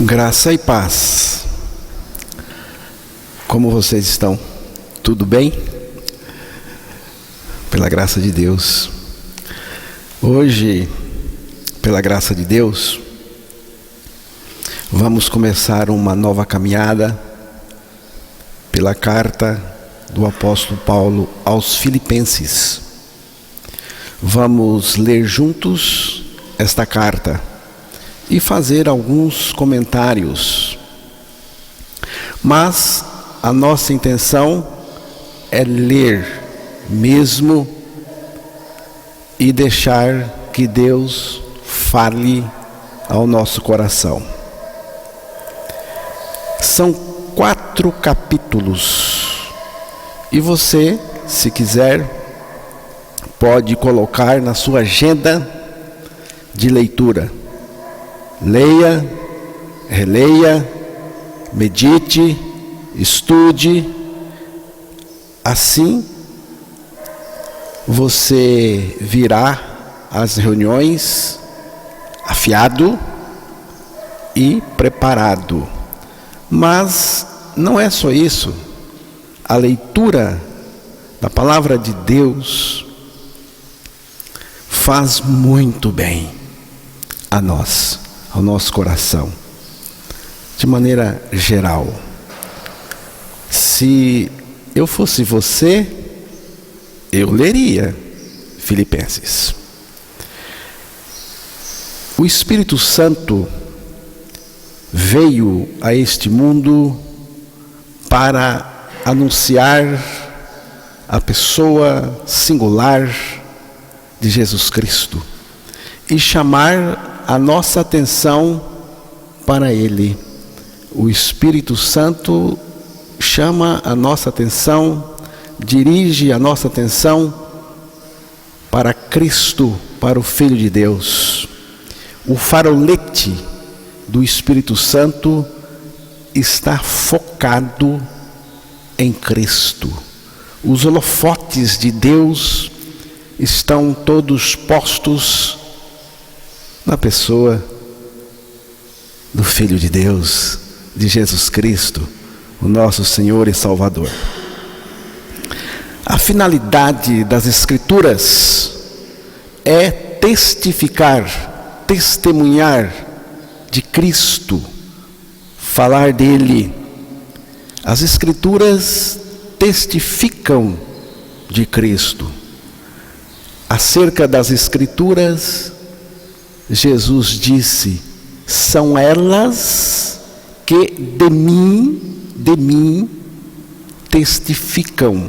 Graça e paz. Como vocês estão? Tudo bem? Pela graça de Deus. Hoje, pela graça de Deus, vamos começar uma nova caminhada pela carta do apóstolo Paulo aos Filipenses. Vamos ler juntos esta carta e fazer alguns comentários. Mas a nossa intenção é ler mesmo e deixar que Deus fale ao nosso coração. São 4 capítulos e você, se quiser, pode colocar na sua agenda de leitura. Leia, releia, medite, estude. Assim você virá às reuniões afiado e preparado. Mas não é só isso. A leitura da palavra de Deus faz muito bem a nós, ao nosso coração, de maneira geral. Se eu fosse você, eu leria Filipenses. O Espírito Santo veio a este mundo para anunciar a pessoa singular de Jesus Cristo e chamar a nossa atenção para Ele. O Espírito Santo chama a nossa atenção, dirige a nossa atenção para Cristo, para o Filho de Deus. O farolete do Espírito Santo está focado em Cristo. Os holofotes de Deus estão todos postos na pessoa do Filho de Deus, de Jesus Cristo, o nosso Senhor e Salvador. A finalidade das Escrituras é testificar, testemunhar de Cristo, falar dele. As Escrituras testificam de Cristo. Acerca das Escrituras, Jesus disse: são elas que de mim testificam.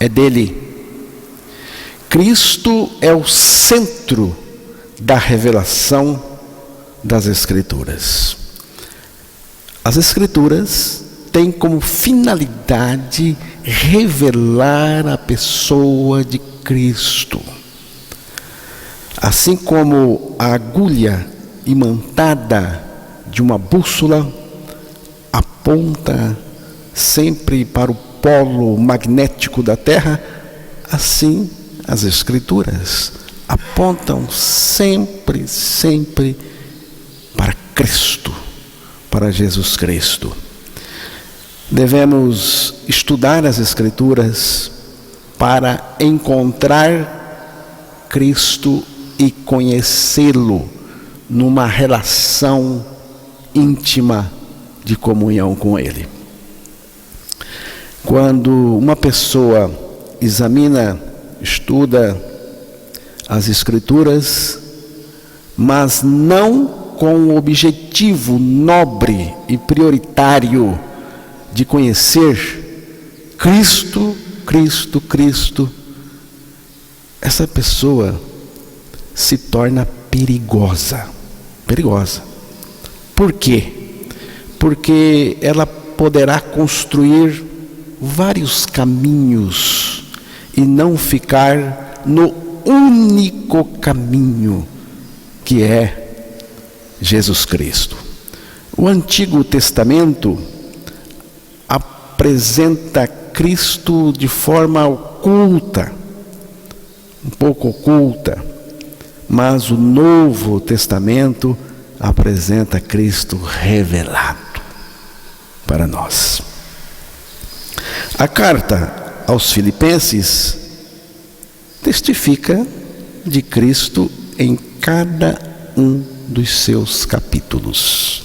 É dele. Cristo é o centro da revelação das Escrituras. As Escrituras têm como finalidade revelar a pessoa de Cristo. Assim como a agulha imantada de uma bússola aponta sempre para o polo magnético da Terra, assim as Escrituras apontam sempre para Cristo, para Jesus Cristo. Devemos estudar as Escrituras para encontrar Cristo e conhecê-lo numa relação íntima de comunhão com Ele. Quando uma pessoa examina, estuda as Escrituras, mas não com o objetivo nobre e prioritário de conhecer Cristo, essa pessoa se torna perigosa. Por quê? Porque ela poderá construir vários caminhos e não ficar no único caminho, que é Jesus Cristo. O Antigo Testamento apresenta Cristo de forma oculta, um pouco oculta, mas o Novo Testamento apresenta Cristo revelado para nós. A carta aos Filipenses testifica de Cristo em cada um dos seus capítulos.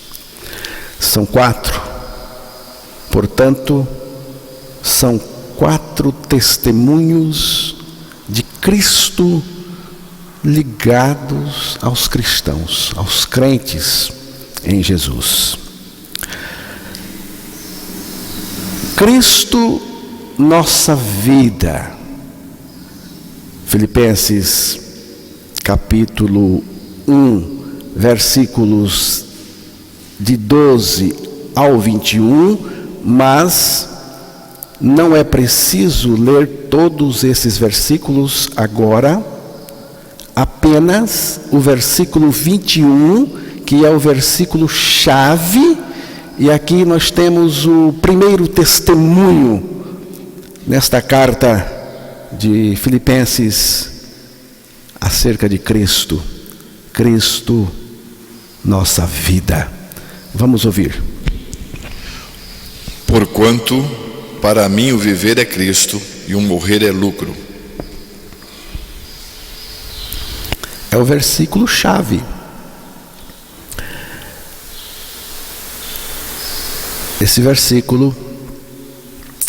São 4. Portanto, são 4 testemunhos de Cristo ligados aos cristãos, aos crentes em Jesus. Cristo, nossa vida. Filipenses capítulo 1, versículos de 12 ao 21, mas não é preciso ler todos esses versículos agora, apenas o versículo 21, que é o versículo chave, e aqui nós temos o primeiro testemunho nesta carta de Filipenses acerca de Cristo. Cristo, nossa vida. Vamos ouvir. Porquanto, para mim o viver é Cristo e o morrer é lucro. É o versículo chave. Esse versículo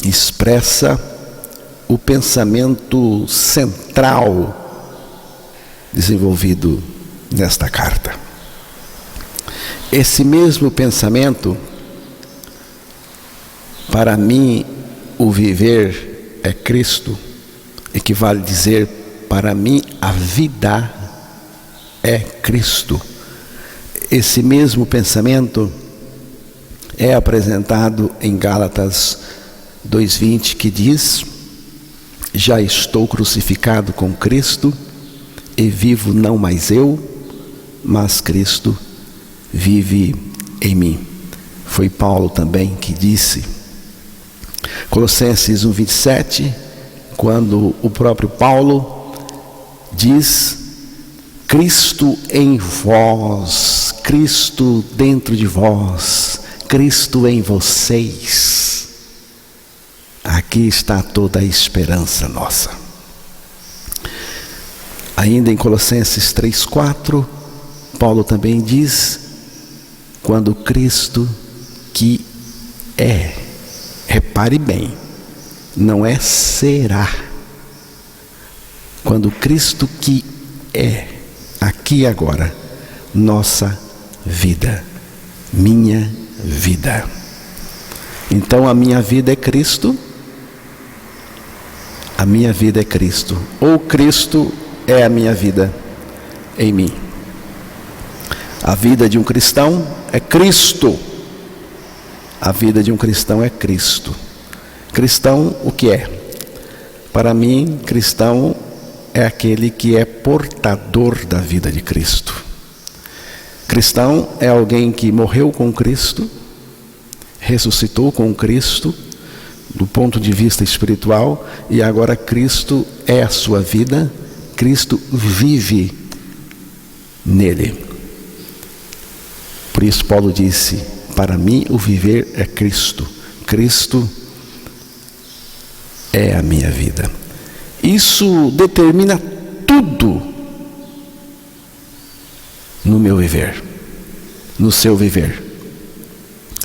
expressa o pensamento central desenvolvido nesta carta. Esse mesmo pensamento, para mim o viver é Cristo, equivale dizer, para mim a vida é Cristo. Esse mesmo pensamento é apresentado em Gálatas 2:20, que diz: já estou crucificado com Cristo, e vivo não mais eu, mas Cristo vive em mim. Foi Paulo também que disse. Colossenses 1:27, quando o próprio Paulo diz: Cristo em vós, Cristo dentro de vós, Cristo em vocês. Aqui está toda a esperança nossa. Ainda em Colossenses 3:4, Paulo também diz: quando Cristo que é, repare bem, não é será. Quando Cristo que é, aqui e agora, nossa vida, minha vida. Então a minha vida é Cristo, a minha vida é Cristo, ou Cristo é a minha vida em mim. A vida de um cristão é Cristo. A vida de um cristão é Cristo. Cristão, o que é? Para mim, cristão é aquele que é portador da vida de Cristo. Cristão é alguém que morreu com Cristo, ressuscitou com Cristo, do ponto de vista espiritual, e agora Cristo é a sua vida, Cristo vive nele. Por isso Paulo disse: para mim o viver é Cristo, Cristo é a minha vida. Isso determina tudo no meu viver, no seu viver,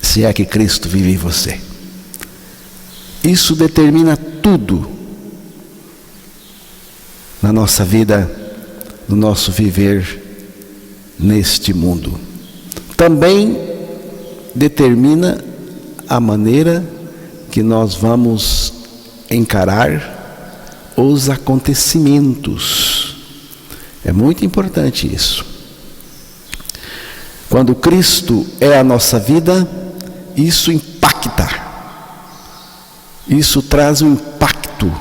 se é que Cristo vive em você. Isso determina tudo na nossa vida, no nosso viver neste mundo. Também determina a maneira que nós vamos encarar os acontecimentos. É muito importante isso. Quando Cristo é a nossa vida, isso impacta. Isso traz um impacto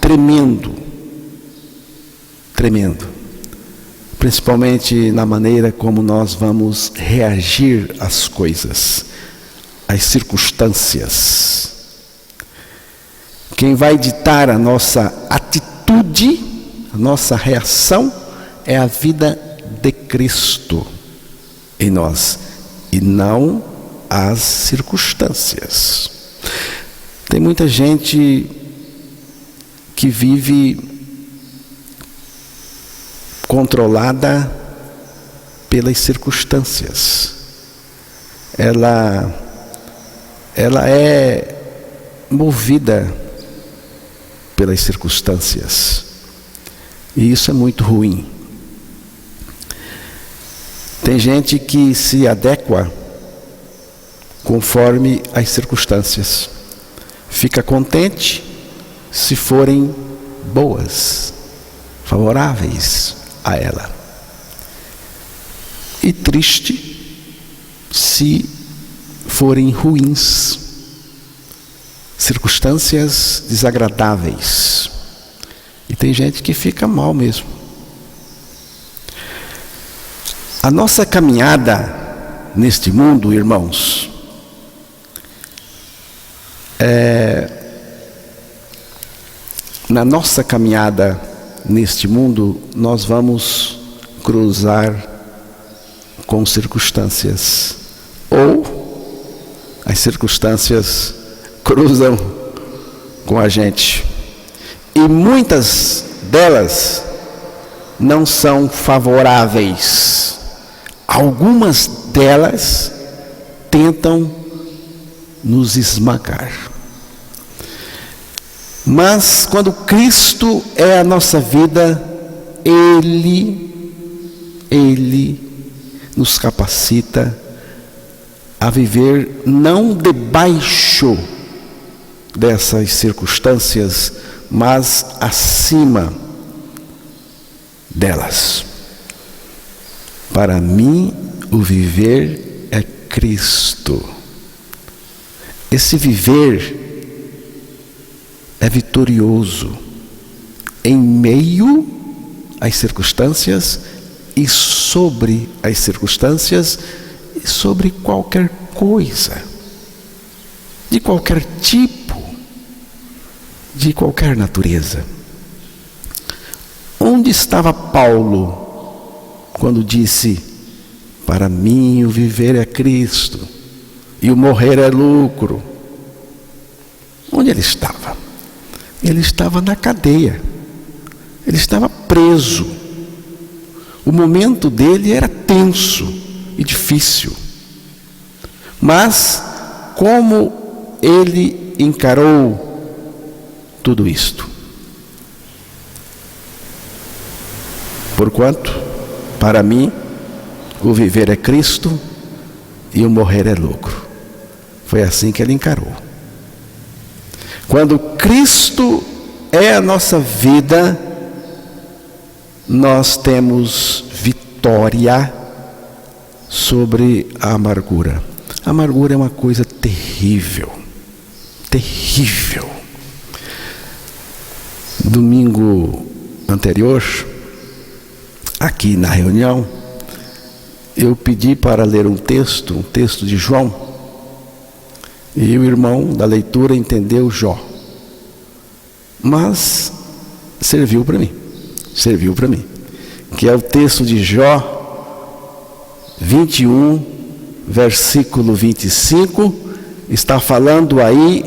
tremendo. Tremendo. Principalmente na maneira como nós vamos reagir às coisas, às circunstâncias. Quem vai ditar a nossa atitude, a nossa reação, é a vida de Cristo em nós e não as circunstâncias. Tem muita gente que vive controlada pelas circunstâncias. Ela é movida pelas circunstâncias. E isso é muito ruim. Tem gente que se adequa conforme as circunstâncias. Fica contente se forem boas, favoráveis a ela. E triste se forem ruins, circunstâncias desagradáveis. E tem gente que fica mal mesmo. A nossa caminhada neste mundo, irmãos, na nossa caminhada neste mundo, nós vamos cruzar com circunstâncias, ou as circunstâncias cruzam com a gente, e muitas delas não são favoráveis. Algumas delas tentam nos esmagar. Mas quando Cristo é a nossa vida, Ele nos capacita a viver não debaixo dessas circunstâncias, mas acima delas. Para mim, o viver é Cristo. Esse viver é vitorioso em meio às circunstâncias e sobre as circunstâncias e sobre qualquer coisa, de qualquer tipo, de qualquer natureza. Onde estava Paulo quando disse: para mim o viver é Cristo e o morrer é lucro? Onde ele estava? Ele estava na cadeia, ele estava preso. O momento dele era tenso e difícil. Mas como ele encarou tudo isto? Porquanto, para mim, o viver é Cristo e o morrer é lucro. Foi assim que ele encarou. Quando Cristo é a nossa vida, nós temos vitória sobre a amargura. A amargura é uma coisa terrível, terrível. Domingo anterior, aqui na reunião, eu pedi para ler um texto de João, e o irmão da leitura entendeu Jó, mas serviu para mim, que é o texto de Jó 21, versículo 25, está falando aí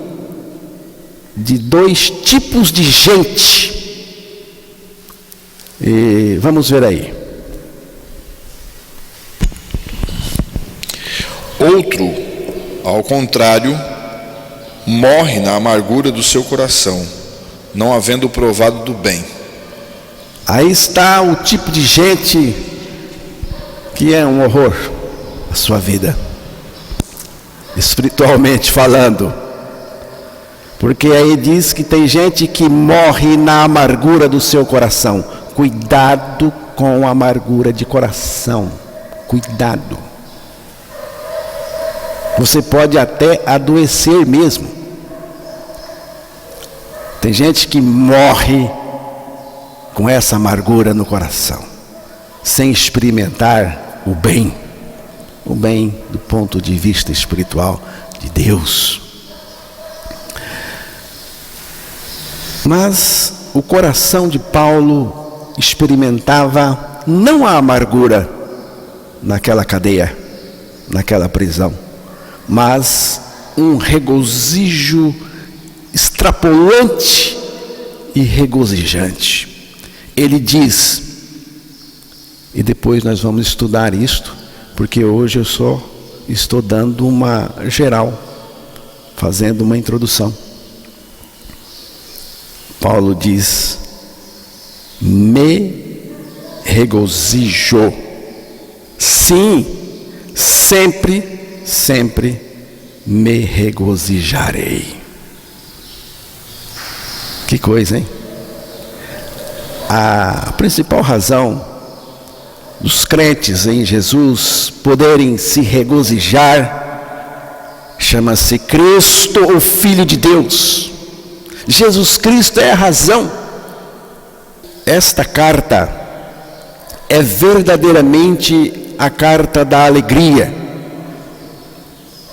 de dois tipos de gente. E vamos ver aí. Outro, ao contrário, morre na amargura do seu coração, não havendo provado do bem. Aí está o tipo de gente que é um horror a sua vida, espiritualmente falando. Porque aí diz que tem gente que morre na amargura do seu coração. Cuidado com a amargura de coração. Cuidado. Você pode até adoecer mesmo. Tem gente que morre com essa amargura no coração, sem experimentar o bem do ponto de vista espiritual de Deus. Mas o coração de Paulo experimentava não a amargura naquela cadeia, naquela prisão, mas um regozijo extrapolante e regozijante. Ele diz, e depois nós vamos estudar isto, porque hoje eu só estou dando uma geral, fazendo uma introdução. Paulo diz: me regozijo, sim, sempre me regozijarei. Que coisa, hein? A principal razão dos crentes em Jesus poderem se regozijar chama-se Cristo, o Filho de Deus. Jesus Cristo é a razão. Esta carta é verdadeiramente a carta da alegria.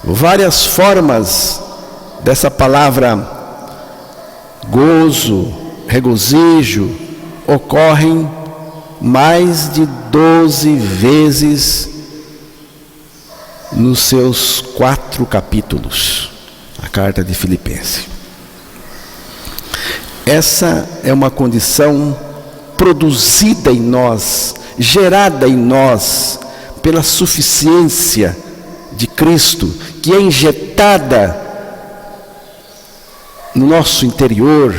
Várias formas dessa palavra gozo, regozijo, ocorrem mais de 12 vezes nos seus 4 capítulos, a carta de Filipenses. Essa é uma condição produzida em nós, gerada em nós pela suficiência de Cristo, que é injetada no nosso interior,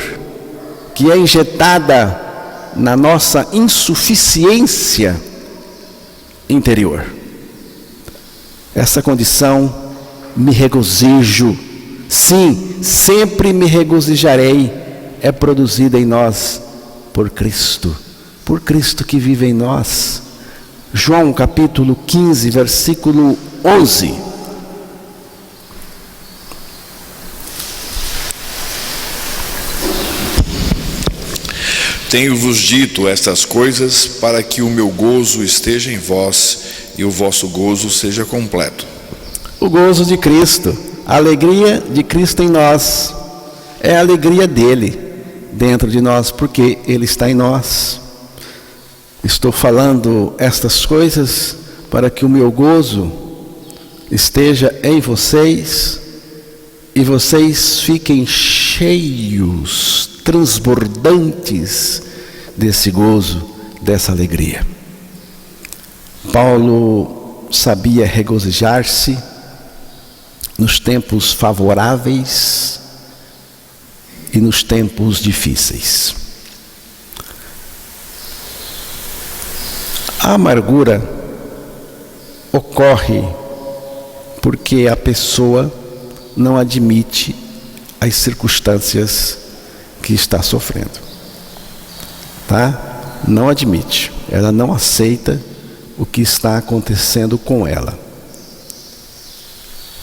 que é injetada na nossa insuficiência interior. Essa condição, me regozijo, sim, sempre me regozijarei, é produzida em nós por Cristo que vive em nós. João capítulo 15, versículo 11. Tenho-vos dito estas coisas para que o meu gozo esteja em vós e o vosso gozo seja completo. O gozo de Cristo, a alegria de Cristo em nós, é a alegria dele dentro de nós, porque ele está em nós. Estou falando estas coisas para que o meu gozo esteja em vocês e vocês fiquem cheios, transbordantes desse gozo, dessa alegria. Paulo sabia regozijar-se nos tempos favoráveis e nos tempos difíceis. A amargura ocorre porque a pessoa não admite as circunstâncias que está sofrendo, tá? Não admite, ela não aceita o que está acontecendo com ela.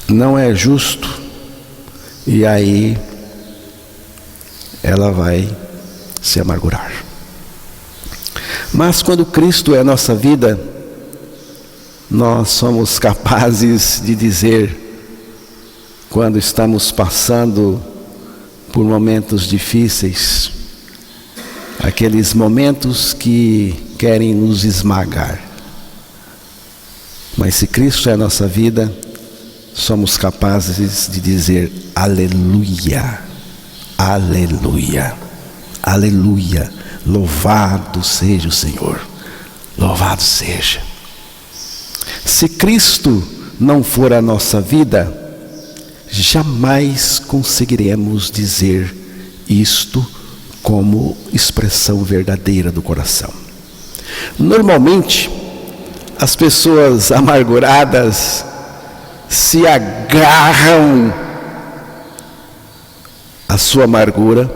Não é justo, e aí ela vai se amargurar. Mas quando Cristo é a nossa vida, nós somos capazes de dizer, quando estamos passando por momentos difíceis, aqueles momentos que querem nos esmagar. Mas se Cristo é a nossa vida, somos capazes de dizer aleluia, aleluia, aleluia, louvado seja o Senhor, louvado seja. Se Cristo não for a nossa vida, jamais conseguiremos dizer isto como expressão verdadeira do coração. Normalmente, as pessoas amarguradas se agarram à sua amargura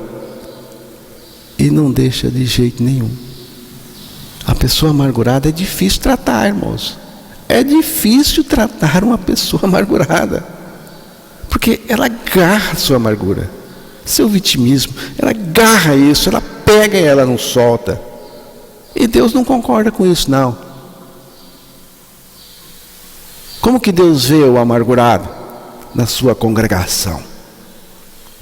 e não deixa de jeito nenhum. A pessoa amargurada é difícil tratar, irmãos. É difícil tratar uma pessoa amargurada, porque ela agarra a sua amargura, seu vitimismo, ela agarra isso, ela pega e ela não solta. E Deus não concorda com isso, não. Como que Deus vê o amargurado? Na sua congregação.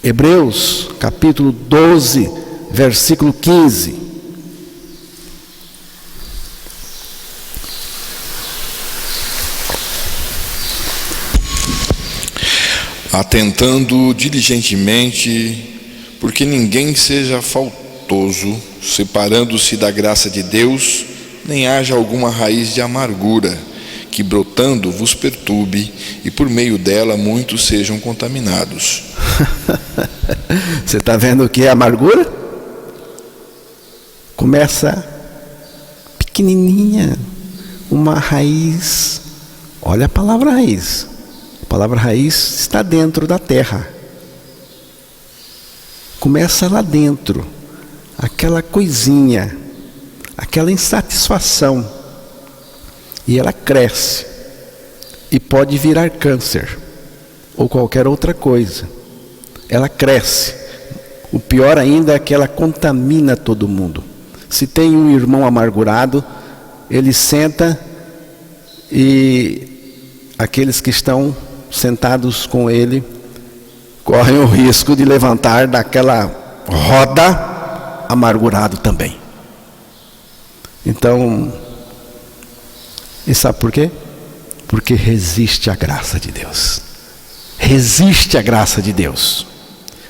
Hebreus capítulo 12, versículo 15. atentando diligentemente, porque ninguém seja faltoso, separando-se da graça de Deus, nem haja alguma raiz de amargura, que brotando vos perturbe, e por meio dela muitos sejam contaminados. Você está vendo o que é amargura? Começa pequenininha, uma raiz. Olha a palavra raiz. A palavra raiz está dentro da terra. Começa lá dentro, aquela coisinha, aquela insatisfação, e ela cresce e pode virar câncer ou qualquer outra coisa. Ela cresce. O pior ainda é que ela contamina todo mundo. Se tem um irmão amargurado, ele senta e aqueles que estão sentados com ele correm o risco de levantar daquela roda amargurado também. Então, e sabe por quê? Porque resiste à graça de Deus. Resiste à graça de Deus.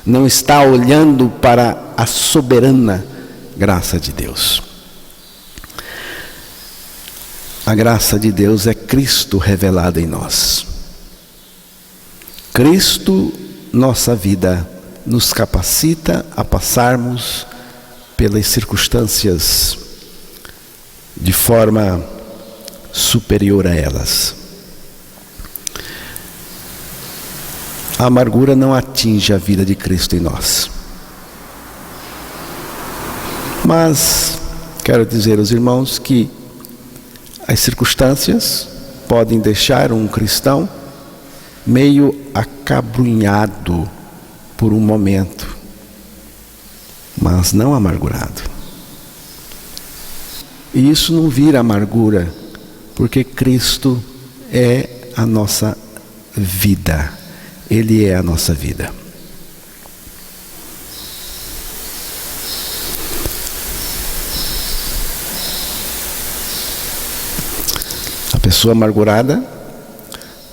Não está olhando para a soberana graça de Deus. A graça de Deus é Cristo revelado em nós. Cristo, nossa vida, nos capacita a passarmos pelas circunstâncias de forma superior a elas. A amargura não atinge a vida de Cristo em nós. Mas quero dizer aos irmãos que as circunstâncias podem deixar um cristão meio acabrunhado por um momento, mas não amargurado. E isso não vira amargura, porque Cristo é a nossa vida. Ele é a nossa vida. A pessoa amargurada,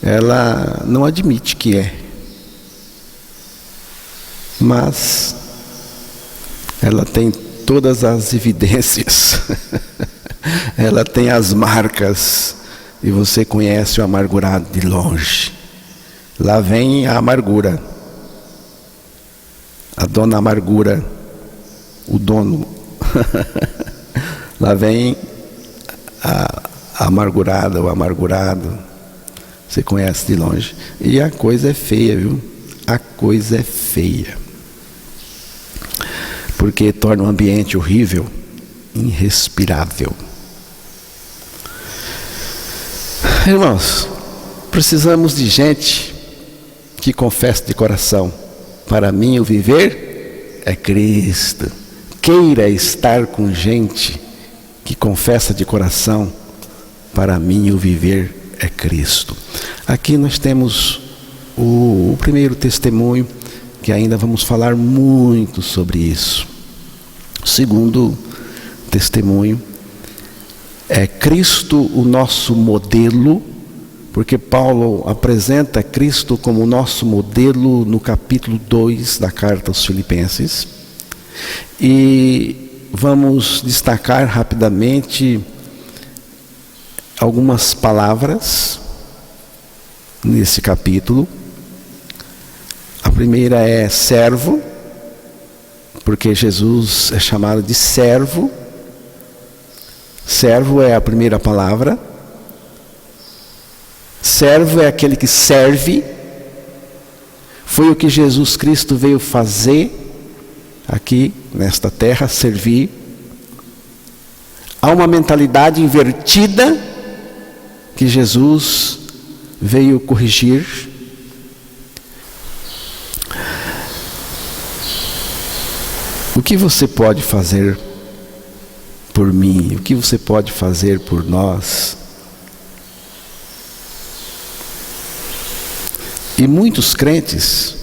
ela não admite que é, mas ela tem todas as evidências, ela tem as marcas, e você conhece o amargurado de longe. Lá vem a amargura, a dona amargura, o dono. Lá vem a amargurada, o amargurado. Você conhece de longe. E a coisa é feia, viu? A coisa é feia. Porque torna o ambiente horrível, irrespirável. Irmãos, precisamos de gente que confesse de coração: para mim o viver é Cristo. Queira estar com gente que confessa de coração: para mim o viver é Cristo. Aqui nós temos o primeiro testemunho, que ainda vamos falar muito sobre isso. O segundo testemunho é Cristo o nosso modelo, porque Paulo apresenta Cristo como nosso modelo no capítulo 2 da carta aos Filipenses. E vamos destacar rapidamente algumas palavras nesse capítulo. A primeira é servo, porque Jesus é chamado de servo. Servo é a primeira palavra. Servo é aquele que serve. Foi o que Jesus Cristo veio fazer aqui nesta terra, servir. Há uma mentalidade invertida que Jesus veio corrigir. O que você pode fazer por mim? O que você pode fazer por nós? E muitos crentes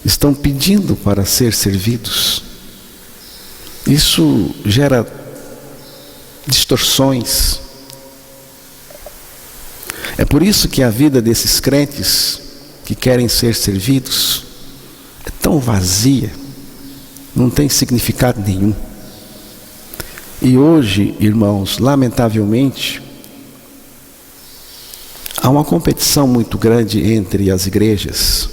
estão pedindo para ser servidos. Isso gera distorções. É por isso que a vida desses crentes que querem ser servidos é tão vazia, não tem significado nenhum. E hoje, irmãos, lamentavelmente, há uma competição muito grande entre as igrejas.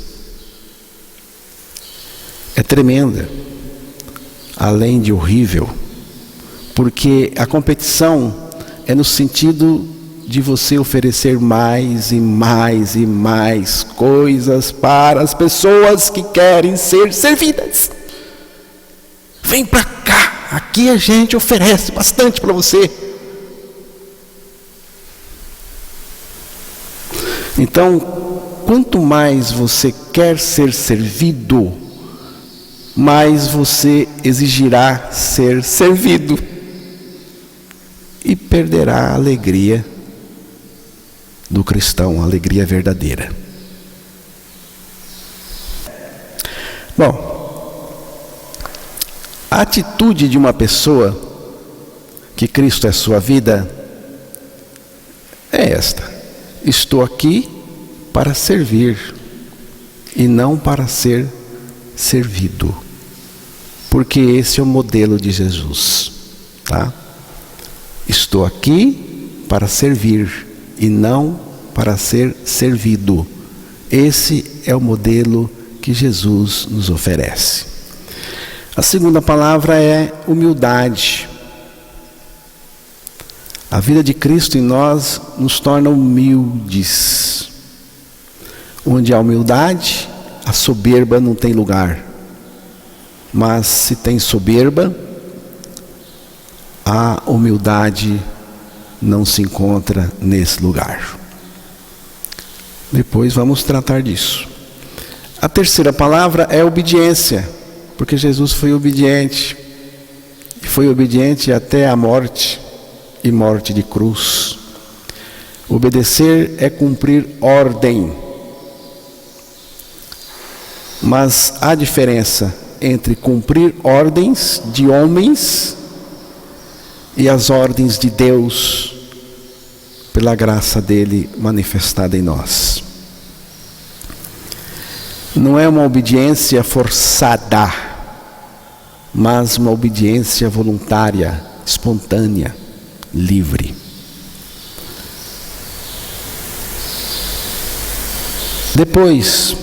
É tremenda, além de horrível, porque a competição é no sentido de você oferecer mais e mais e mais coisas para as pessoas que querem ser servidas. Vem para cá, aqui a gente oferece bastante para você. Então, quanto mais você quer ser servido, mais você exigirá ser servido e perderá a alegria do cristão, a alegria verdadeira. Bom, a atitude de uma pessoa que Cristo é sua vida é esta: estou aqui para servir e não para ser servido, porque esse é o modelo de Jesus, tá? Estou aqui para servir e não para ser servido. Esse é o modelo que Jesus nos oferece. A segunda palavra é humildade. A vida de Cristo em nós nos torna humildes. Onde há humildade, a soberba não tem lugar. Mas se tem soberba, a humildade não se encontra nesse lugar. Depois vamos tratar disso. A terceira palavra é obediência, porque Jesus foi obediente. E foi obediente até a morte, e morte de cruz. Obedecer é cumprir ordem. Mas há diferença entre cumprir ordens de homens e as ordens de Deus, pela graça dele manifestada em nós. Não é uma obediência forçada, mas uma obediência voluntária, espontânea, livre. Depois,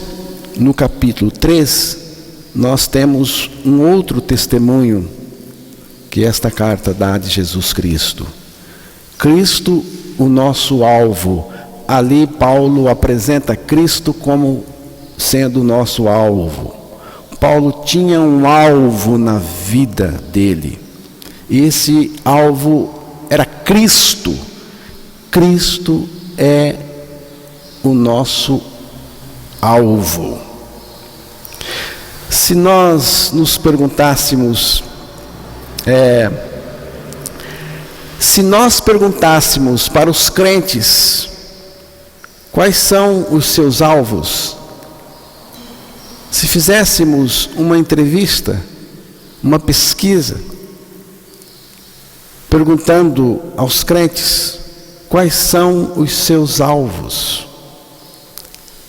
no capítulo 3, nós temos um outro testemunho que esta carta dá de Jesus Cristo. Cristo, o nosso alvo. Ali Paulo apresenta Cristo como sendo o nosso alvo. Paulo tinha um alvo na vida dele. E esse alvo era Cristo. Cristo é o nosso alvo. Se nós nos perguntássemos, para os crentes quais são os seus alvos, se fizéssemos uma entrevista, uma pesquisa, perguntando aos crentes quais são os seus alvos,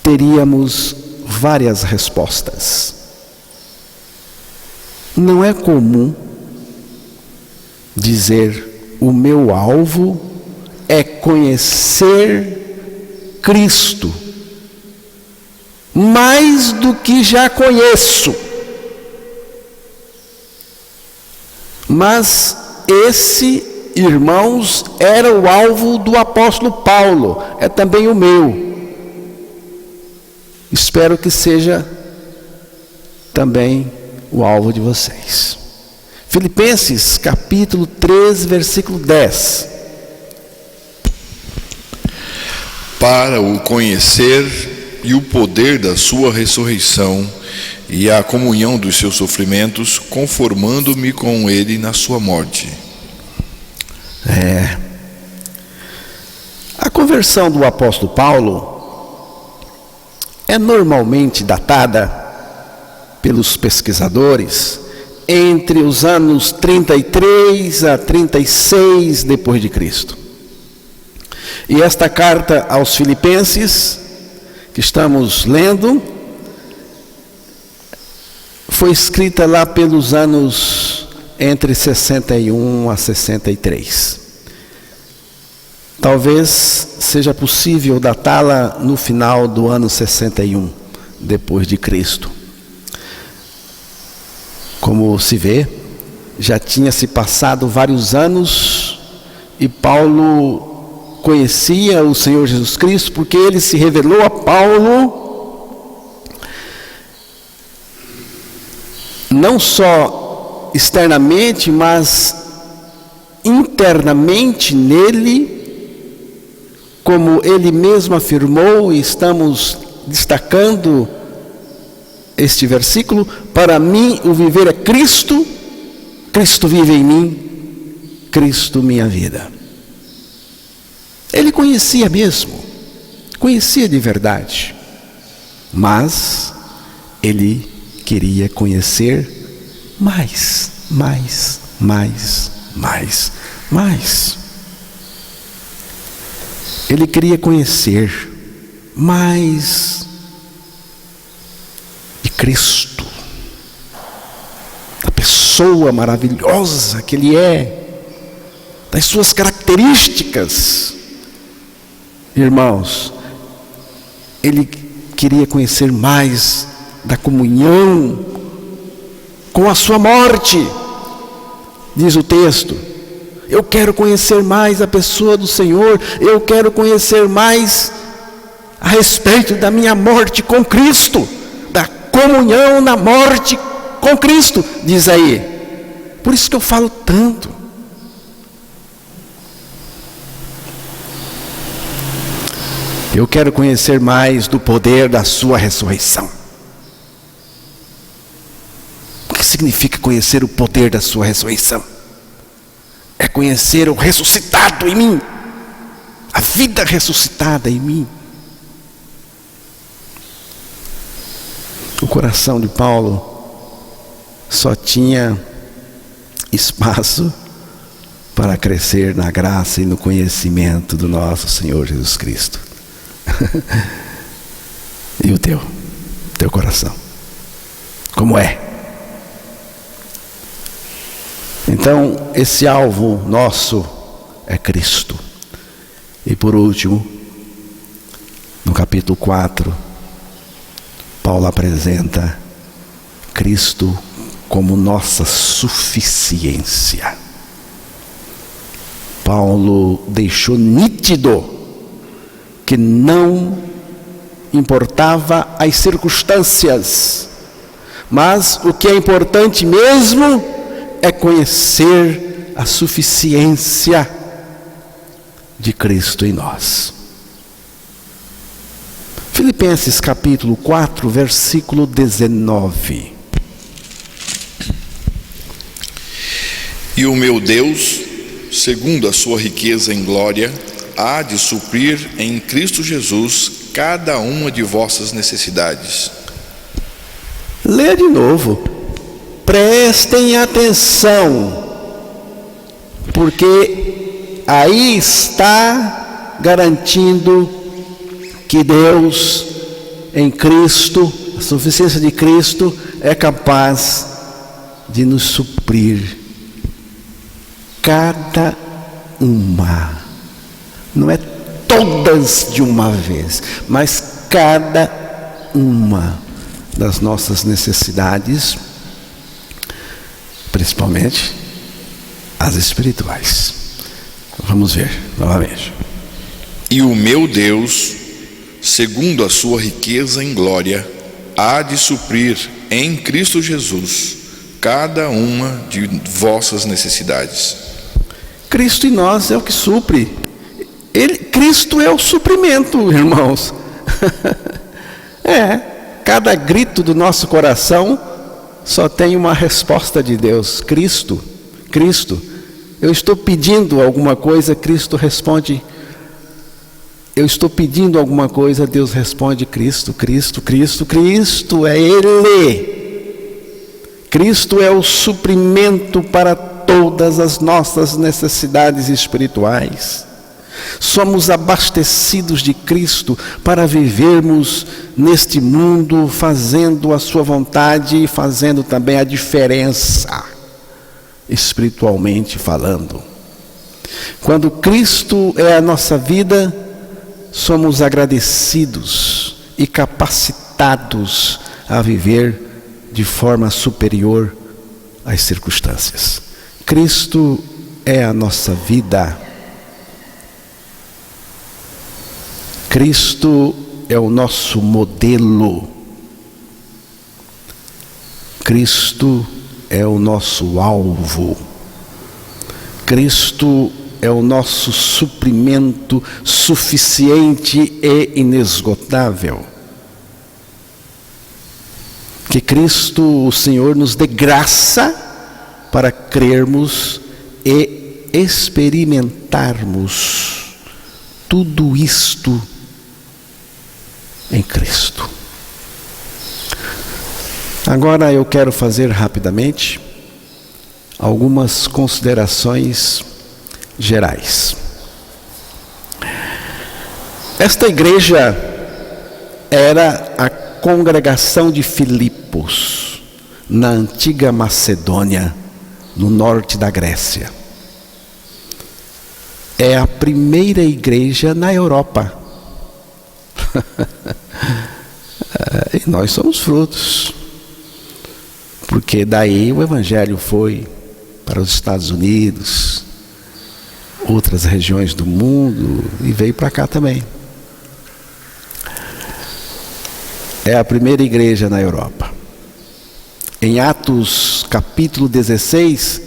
teríamos várias respostas. Não é comum dizer: o meu alvo é conhecer Cristo mais do que já conheço. Mas esse, irmãos, era o alvo do apóstolo Paulo, é também o meu. Espero que seja também o alvo de vocês. Filipenses capítulo 3, versículo 10. Para o conhecer e o poder da sua ressurreição e a comunhão dos seus sofrimentos, conformando-me com ele na sua morte. A conversão do apóstolo Paulo é normalmente datada pelos pesquisadores entre os anos 33 a 36 depois de Cristo. E esta carta aos Filipenses, que estamos lendo foi escrita lá pelos anos entre 61 a 63. Talvez seja possível datá-la no final do ano 61, depois de Cristo. Como se vê, já tinha se passado vários anos e Paulo conhecia o Senhor Jesus Cristo, porque ele se revelou a Paulo não só externamente, mas internamente nele, como ele mesmo afirmou, e estamos destacando este versículo: para mim o viver é Cristo, Cristo vive em mim, Cristo minha vida. Ele conhecia mesmo, conhecia de verdade, mas ele queria conhecer mais. Ele queria conhecer mais de Cristo, da pessoa maravilhosa que Ele é, das suas características. Irmãos, ele queria conhecer mais da comunhão com a sua morte. Diz o texto: eu quero conhecer mais a pessoa do Senhor, eu quero conhecer mais a respeito da minha morte com Cristo, da comunhão na morte com Cristo, diz aí. Por isso que eu falo tanto. Eu quero conhecer mais do poder da sua ressurreição. O que significa conhecer o poder da sua ressurreição? É conhecer o ressuscitado em mim, a vida ressuscitada em mim. O coração de Paulo só tinha espaço para crescer na graça e no conhecimento do nosso Senhor Jesus Cristo. E o teu coração, como é? Então, esse alvo nosso é Cristo. E por último, no capítulo 4, Paulo apresenta Cristo como nossa suficiência. Paulo deixou nítido que não importava as circunstâncias, mas o que é importante mesmo é conhecer a suficiência de Cristo em nós. Filipenses capítulo 4, versículo 19. E o meu Deus, segundo a sua riqueza em glória, há de suprir em Cristo Jesus cada uma de vossas necessidades. Leia de novo. Prestem atenção, porque aí está garantindo que Deus, em Cristo, a suficiência de Cristo, é capaz de nos suprir cada uma. Não é todas de uma vez, mas cada uma das nossas necessidades, principalmente as espirituais. Vamos ver novamente. E o meu Deus, segundo a sua riqueza em glória, há de suprir em Cristo Jesus cada uma de vossas necessidades. Cristo em nós é o que supre. Cristo é o suprimento, irmãos. Cada grito do nosso coração só tem uma resposta de Deus: Cristo. Eu estou pedindo alguma coisa, Cristo responde. Eu estou pedindo alguma coisa, Deus responde: Cristo é Ele. Cristo é o suprimento para todas as nossas necessidades espirituais. Somos abastecidos de Cristo para vivermos neste mundo fazendo a sua vontade e fazendo também a diferença, espiritualmente falando. Quando Cristo é a nossa vida, somos agradecidos e capacitados a viver de forma superior às circunstâncias. Cristo é a nossa vida. Cristo é o nosso modelo. Cristo é o nosso alvo. Cristo é o nosso suprimento suficiente e inesgotável. Que Cristo, o Senhor, nos dê graça para crermos e experimentarmos tudo isto em Cristo. Agora eu quero fazer rapidamente algumas considerações gerais. Esta igreja era a congregação de Filipos, na antiga Macedônia, no norte da Grécia. É a primeira igreja na Europa. E nós somos frutos, porque daí o evangelho foi para os Estados Unidos, outras regiões do mundo, e veio para cá também. É a primeira igreja na Europa. Em Atos capítulo 16,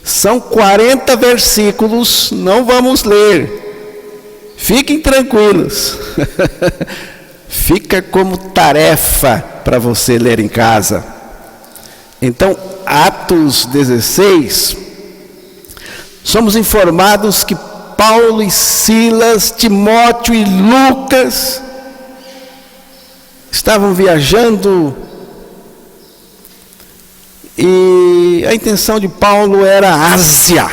são 40 versículos, não vamos ler. Fiquem tranquilos. Fica como tarefa para você ler em casa. Então, Atos 16, somos informados que Paulo e Silas, Timóteo e Lucas estavam viajando, e a intenção de Paulo era a Ásia,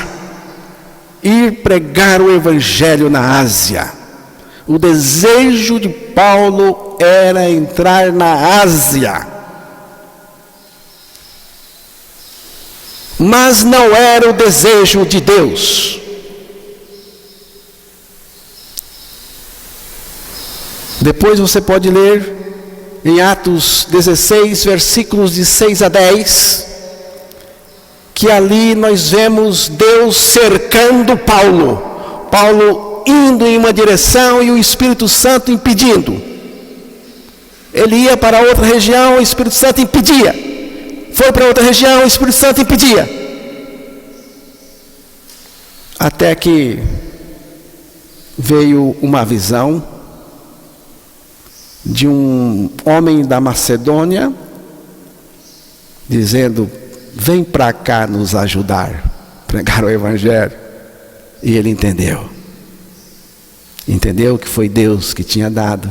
ir pregar o evangelho na Ásia. O desejo de Paulo era entrar na Ásia, mas não era o desejo de Deus. Depois você pode ler em Atos 16, versículos de 6 a 10, que ali nós vemos Deus cercando Paulo. Paulo indo em uma direção e o Espírito Santo impedindo. Ele ia para outra região, o Espírito Santo impedia. Foi para outra região, o Espírito Santo impedia. Até que veio uma visão de um homem da Macedônia, dizendo: vem para cá nos ajudar, pregar o evangelho. E ele entendeu que foi Deus que tinha dado,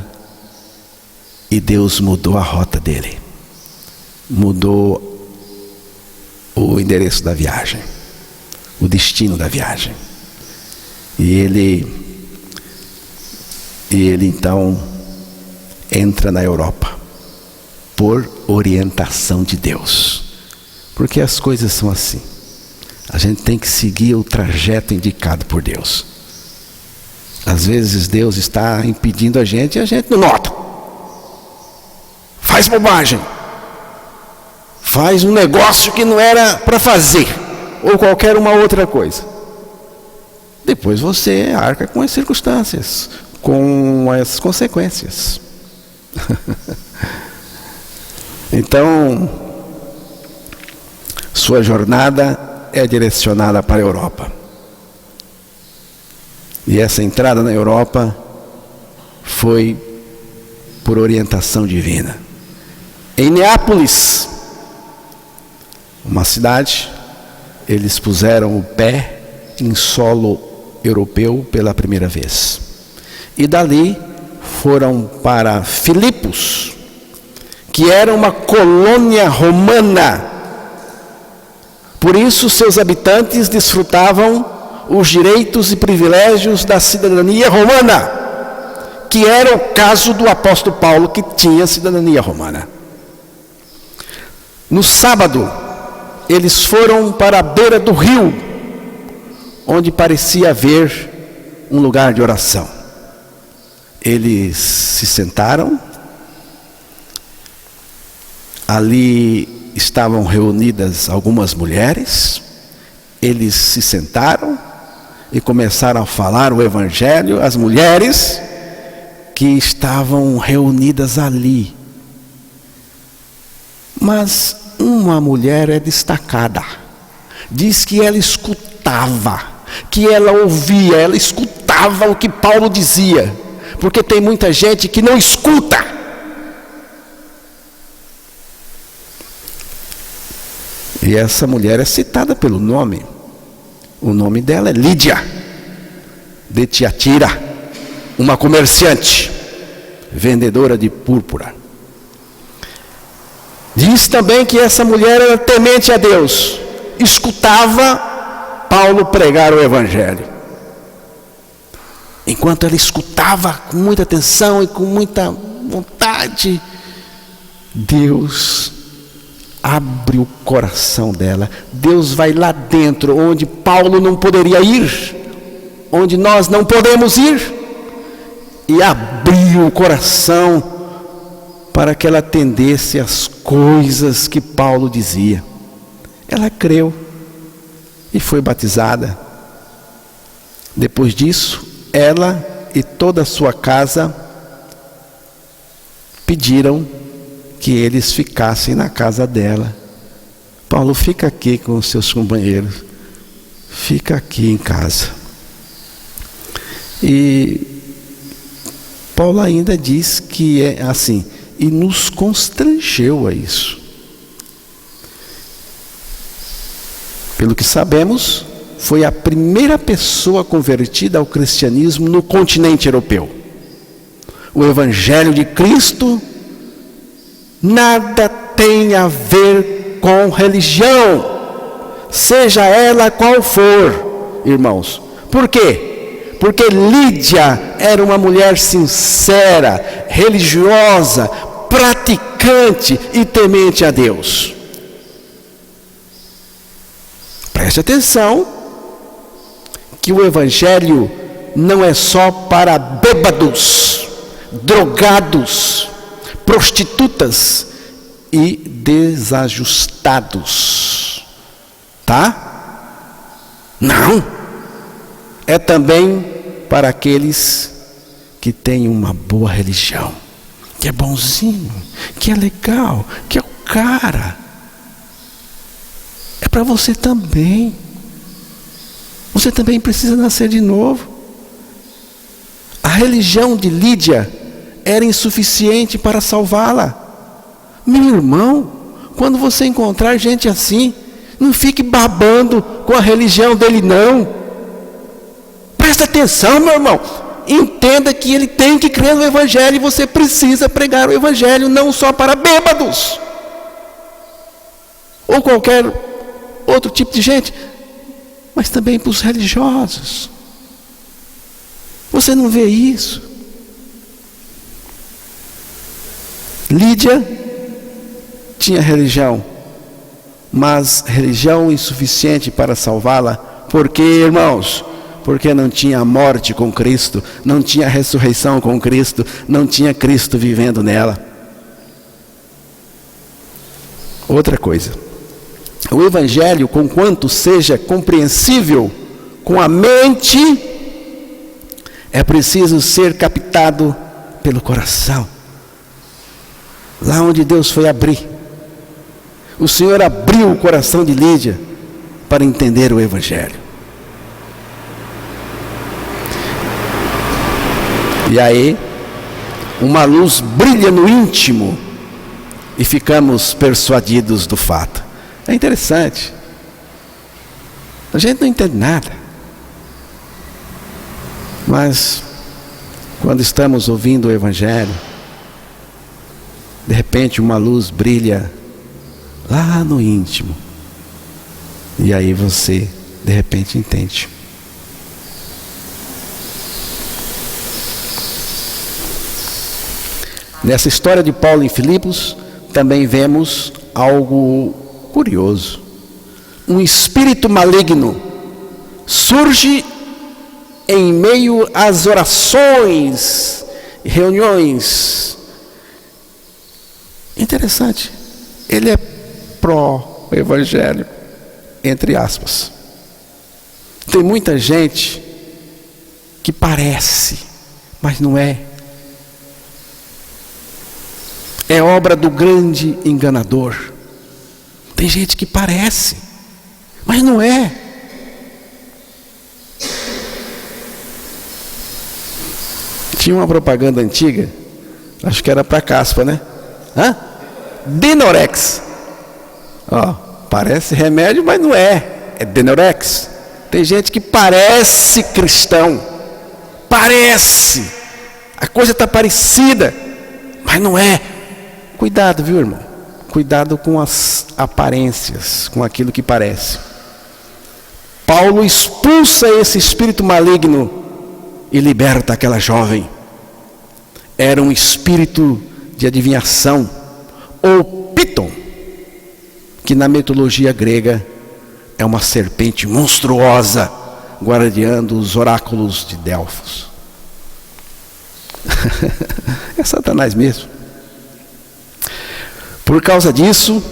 e Deus mudou a rota dele, mudou o endereço da viagem, o destino da viagem. E ele então entra na Europa por orientação de Deus, porque as coisas são assim. A gente tem que seguir o trajeto indicado por Deus. Às vezes Deus está impedindo a gente e a gente não nota, faz bobagem, faz um negócio que não era para fazer, ou qualquer uma outra coisa. Depois você arca com as circunstâncias, com as consequências. Então, sua jornada é direcionada para a Europa. E essa entrada na Europa foi por orientação divina. Em Neápolis, uma cidade, eles puseram o pé em solo europeu pela primeira vez. E dali foram para Filipos, que era uma colônia romana. Por isso seus habitantes desfrutavam os direitos e privilégios da cidadania romana, que era o caso do apóstolo Paulo, que tinha cidadania romana. No sábado, eles foram para a beira do rio, onde parecia haver um lugar de oração. Eles se sentaram, ali estavam reunidas algumas mulheres, eles se sentaram e começaram a falar o evangelho às mulheres que estavam reunidas ali. Mas uma mulher é destacada. Diz que ela escutava, que ela ouvia, ela escutava o que Paulo dizia. Porque tem muita gente que não escuta. E essa mulher é citada pelo nome. O nome dela é Lídia, de Tiatira, uma comerciante, vendedora de púrpura. Diz também que essa mulher era temente a Deus, escutava Paulo pregar o evangelho. Enquanto ela escutava com muita atenção e com muita vontade, Deus abre o coração dela. Deus vai lá dentro, onde Paulo não poderia ir, onde nós não podemos ir, e abriu o coração para que ela atendesse às coisas que Paulo dizia. Ela creu e foi batizada. Depois disso, ela e toda a sua casa pediram que eles ficassem na casa dela. Paulo, fica aqui com os seus companheiros, fica aqui em casa. E Paulo ainda diz que é assim, e nos constrangeu a isso. Pelo que sabemos, foi a primeira pessoa convertida ao cristianismo no continente europeu. O evangelho de Cristo nada tem a ver com religião, seja ela qual for, irmãos. Por quê? Porque Lídia era uma mulher sincera, religiosa, praticante e temente a Deus. Preste atenção que o evangelho não é só para bêbados, drogados, prostitutas e desajustados, tá? Não, é também para aqueles que têm uma boa religião, que é bonzinho, que é legal, que é o cara. É para você também. Você também precisa nascer de novo. A religião de Lídia era insuficiente para salvá-la. Meu irmão, quando você encontrar gente assim, não fique babando com a religião dele, não. Presta atenção, meu irmão. Entenda que ele tem que crer no evangelho e você precisa pregar o evangelho não só para bêbados ou qualquer outro tipo de gente, mas também para os religiosos. Você não vê isso? Lídia tinha religião, mas religião insuficiente para salvá-la. Por quê, irmãos? Porque não tinha morte com Cristo, não tinha ressurreição com Cristo, não tinha Cristo vivendo nela. Outra coisa, o evangelho, conquanto seja compreensível com a mente, é preciso ser captado pelo coração. Lá onde Deus foi abrir, o Senhor abriu o coração de Lídia para entender o evangelho. E aí, uma luz brilha no íntimo e ficamos persuadidos do fato. É interessante. A gente não entende nada. Mas, quando estamos ouvindo o evangelho, de repente uma luz brilha lá no íntimo. E aí você, de repente, entende. Nessa história de Paulo em Filipos, também vemos algo curioso. Um espírito maligno surge em meio às orações, reuniões. Interessante. Ele é pró-evangelho, entre aspas. Tem muita gente que parece, mas não é. É obra do grande enganador. Tem gente que parece, mas não é. Tinha uma propaganda antiga, acho que era para caspa, né? Denorex. Ó, parece remédio, mas não é. É Denorex. Tem gente que parece cristão. Parece. A coisa está parecida, mas não é. Cuidado, viu, irmão? Cuidado com as aparências, com aquilo que parece. Paulo expulsa esse espírito maligno e liberta aquela jovem. Era um espírito de adivinhação, ou piton, que na mitologia grega é uma serpente monstruosa, guardiando os oráculos de Delfos. É Satanás mesmo. Por causa disso,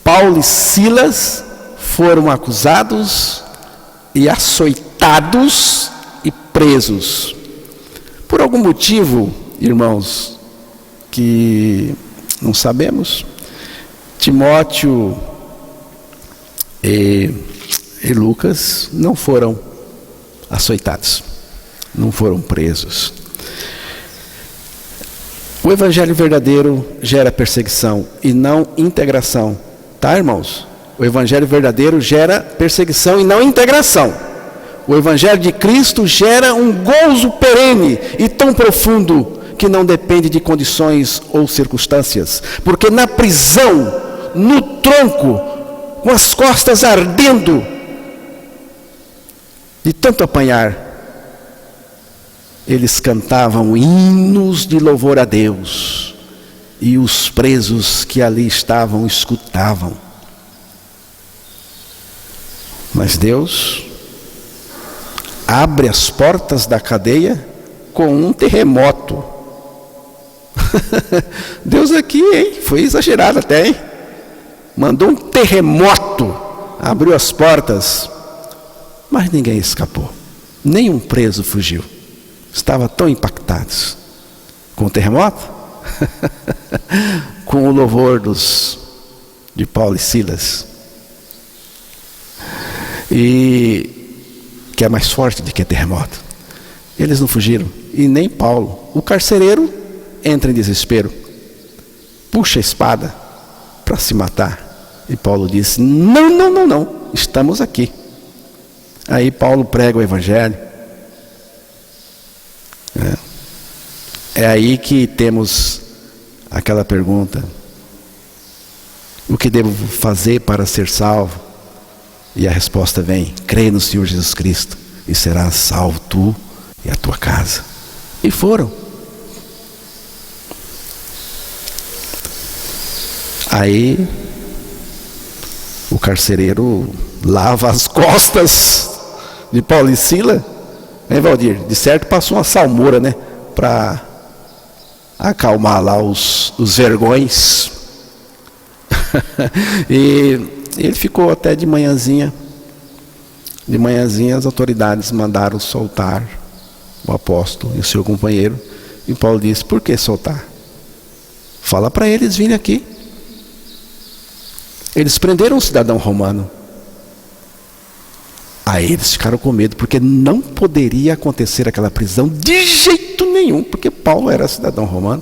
Paulo e Silas foram acusados e açoitados e presos. Por algum motivo, irmãos, que não sabemos, Timóteo e Lucas não foram açoitados, não foram presos. O evangelho verdadeiro gera perseguição e não integração. Tá, irmãos? O evangelho verdadeiro gera perseguição e não integração. O evangelho de Cristo gera um gozo perene e tão profundo que não depende de condições ou circunstâncias. Porque na prisão, no tronco, com as costas ardendo, de tanto apanhar, eles cantavam hinos de louvor a Deus, e os presos que ali estavam escutavam. Mas Deus abre as portas da cadeia com um terremoto. Deus aqui, hein? Foi exagerado até, hein? Mandou um terremoto, abriu as portas, mas ninguém escapou, nenhum preso fugiu. Estavam tão impactados com o terremoto, com o louvor de Paulo e Silas, e que é mais forte do que terremoto. Eles não fugiram, e nem Paulo. O carcereiro entra em desespero, puxa a espada para se matar, e Paulo disse: não, estamos aqui. Aí Paulo prega o evangelho. É aí que temos aquela pergunta: o que devo fazer para ser salvo? E a resposta vem: crê no Senhor Jesus Cristo e serás salvo tu e a tua casa. E foram. Aí o carcereiro lava as costas de Paulo e Silas, né, Valdir? De certo passou uma salmoura, né? Para acalmar lá os vergões. E ele ficou até de manhãzinha. De manhãzinha as autoridades mandaram soltar o apóstolo e o seu companheiro. E Paulo disse: por que soltar? Fala para eles virem aqui. Eles prenderam um cidadão romano. Aí eles ficaram com medo, porque não poderia acontecer aquela prisão de jeito nenhum, porque Paulo era cidadão romano.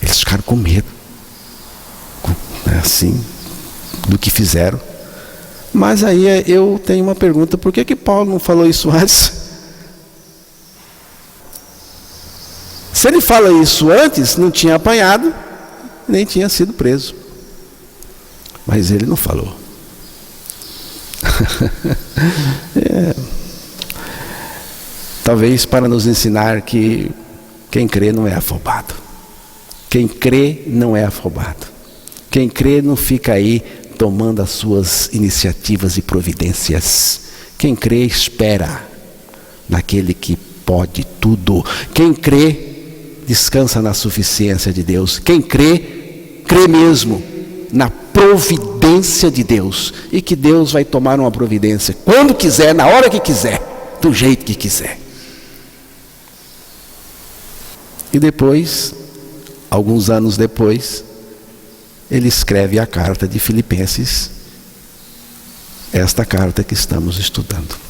Eles ficaram com medo, assim, do que fizeram. Mas aí eu tenho uma pergunta: por que Paulo não falou isso antes? Se ele fala isso antes, não tinha apanhado, nem tinha sido preso. Mas ele não falou. Talvez para nos ensinar que Quem crê não é afobado. Quem crê não é afobado. Quem crê não fica aí tomando as suas iniciativas e providências. Quem crê espera naquele que pode tudo. Quem crê descansa na suficiência de Deus. Quem crê, crê mesmo na providência de Deus. E que Deus vai tomar uma providência quando quiser, na hora que quiser, do jeito que quiser. E depois, alguns anos depois, ele escreve a carta de Filipenses, esta carta que estamos estudando.